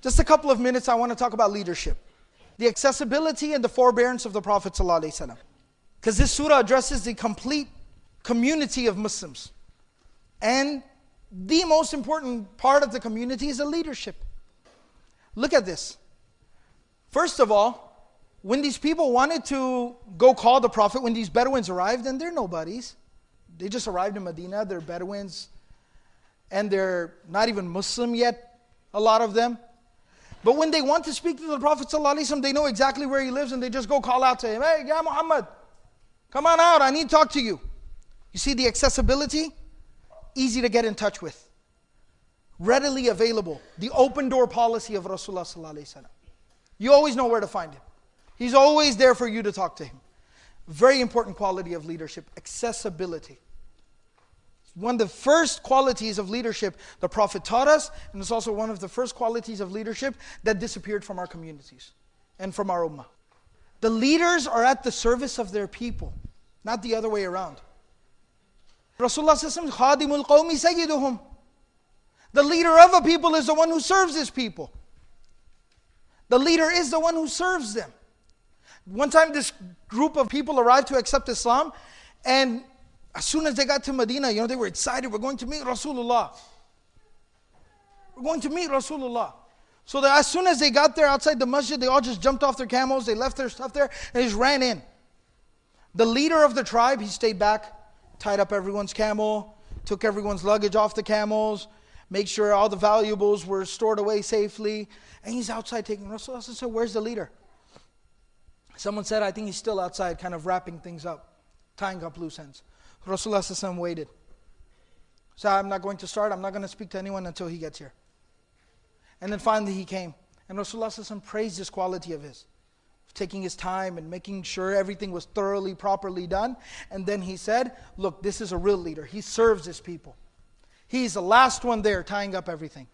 Just a couple of minutes, I want to talk about leadership. The accessibility and the forbearance of the Prophet ﷺ. Because this surah addresses the complete community of Muslims. And the most important part of the community is the leadership. Look at this. First of all, when these people wanted to go call the Prophet, when these Bedouins arrived, and they're nobodies. They just arrived in Medina, they're Bedouins. And they're not even Muslim yet, a lot of them. But when they want to speak to the Prophet ﷺ, they know exactly where he lives and they just go call out to him. Hey, Ya Muhammad, come on out, I need to talk to you. You see the accessibility? Easy to get in touch with. Readily available. The open door policy of Rasulullah ﷺ. You always know where to find him. He's always there for you to talk to him. Very important quality of leadership, accessibility. One of the first qualities of leadership the Prophet taught us, and it's also one of the first qualities of leadership that disappeared from our communities and from our ummah. The leaders are at the service of their people, not the other way around. Rasulullah says, "Khadimul qawmi sayyiduhum." The leader of a people is the one who serves his people. The leader is the one who serves them. One time this group of people arrived to accept Islam, and as soon as they got to Medina, they were excited. We're going to meet Rasulullah. We're going to meet Rasulullah. So that as soon as they got there outside the masjid, they all just jumped off their camels. They left their stuff there and they just ran in. The leader of the tribe, he stayed back, tied up everyone's camel, took everyone's luggage off the camels, made sure all the valuables were stored away safely. And he's outside taking Rasulullah. So where's the leader? Someone said, I think he's still outside kind of wrapping things up, tying up loose ends. Rasulullah ﷺ waited. So I'm not going to start. I'm not going to speak to anyone until he gets here. And then finally he came. And Rasulullah ﷺ praised this quality of his. Taking his time and making sure everything was thoroughly, properly done. And then he said, look, this is a real leader. He serves his people. He's the last one there tying up everything.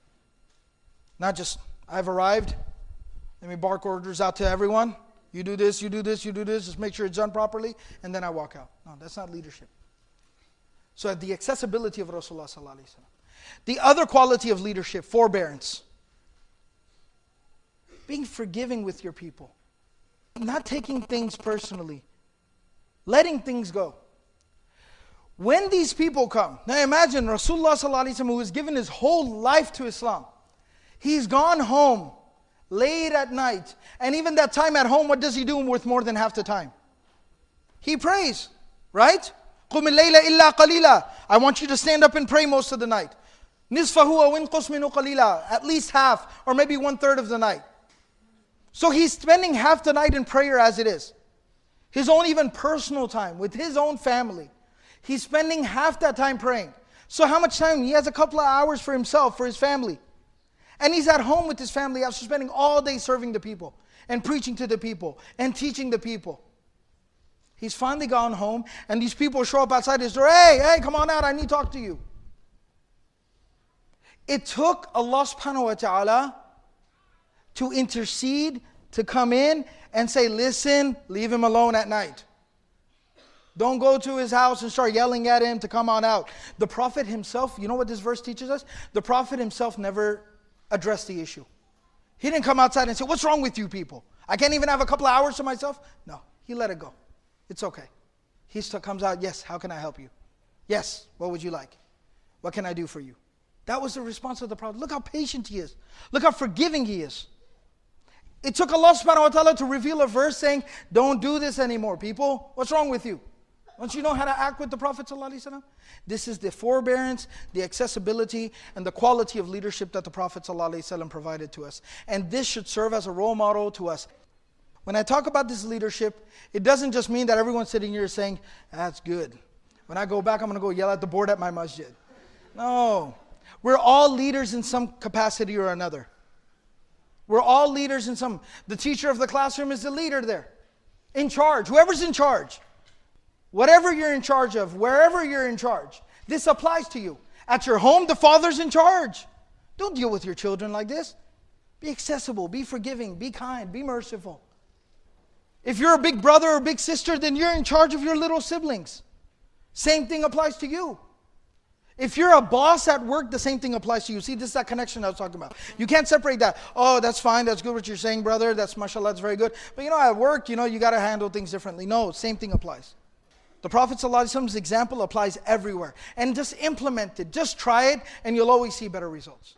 Not just, I've arrived. Let me bark orders out to everyone. You do this, you do this, you do this. Just make sure it's done properly. And then I walk out. No, that's not leadership. So the accessibility of Rasulullah ﷺ. The other quality of leadership, forbearance. Being forgiving with your people. Not taking things personally. Letting things go. When these people come, now imagine Rasulullah ﷺ, who has given his whole life to Islam. He's gone home late at night. And even that time at home, what does he do with more than half the time? He prays, right? قُمِ اللَّيْلَ إِلَّا قَلِيلًا. I want you to stand up and pray most of the night. نِصْفَهُ وَإِنْقُصْ مِنْهُ قَلِيلًا. At least half, or maybe 1/3 of the night. So he's spending half the night in prayer as it is. His own even personal time with his own family. He's spending half that time praying. So how much time? He has a couple of hours for himself, for his family. And he's at home with his family after spending all day serving the people and preaching to the people and teaching the people. He's finally gone home and these people show up outside his door. Hey, come on out, I need to talk to you. It took Allah subhanahu wa ta'ala to intercede, to come in and say, listen, leave him alone at night. Don't go to his house and start yelling at him to come on out. The Prophet himself, you know what this verse teaches us? The Prophet himself never addressed the issue. He didn't come outside and say, what's wrong with you people? I can't even have a couple of hours to myself? No, he let it go. It's okay. He still comes out, yes, how can I help you? Yes, what would you like? What can I do for you? That was the response of the Prophet. Look how patient he is. Look how forgiving he is. It took Allah subhanahu wa ta'ala to reveal a verse saying, don't do this anymore, people. What's wrong with you? Don't you know how to act with the Prophet ﷺ? This is the forbearance, the accessibility, and the quality of leadership that the Prophet ﷺ provided to us. And this should serve as a role model to us. When I talk about this leadership, it doesn't just mean that everyone sitting here is saying, that's good. When I go back, I'm going to go yell at the board at my masjid. No. We're all leaders in some capacity or another. We're all leaders in some. The teacher of the classroom is the leader there. In charge. Whoever's in charge. Whatever you're in charge of, wherever you're in charge, this applies to you. At your home, the father's in charge. Don't deal with your children like this. Be accessible, be forgiving, be kind, be merciful. If you're a big brother or big sister, then you're in charge of your little siblings. Same thing applies to you. If you're a boss at work, the same thing applies to you. See, this is that connection I was talking about. You can't separate that. Oh, that's fine. That's good what you're saying, brother. That's mashallah. That's very good. But at work, you got to handle things differently. No, same thing applies. The Prophet ﷺ's example applies everywhere. And just implement it. Just try it and you'll always see better results.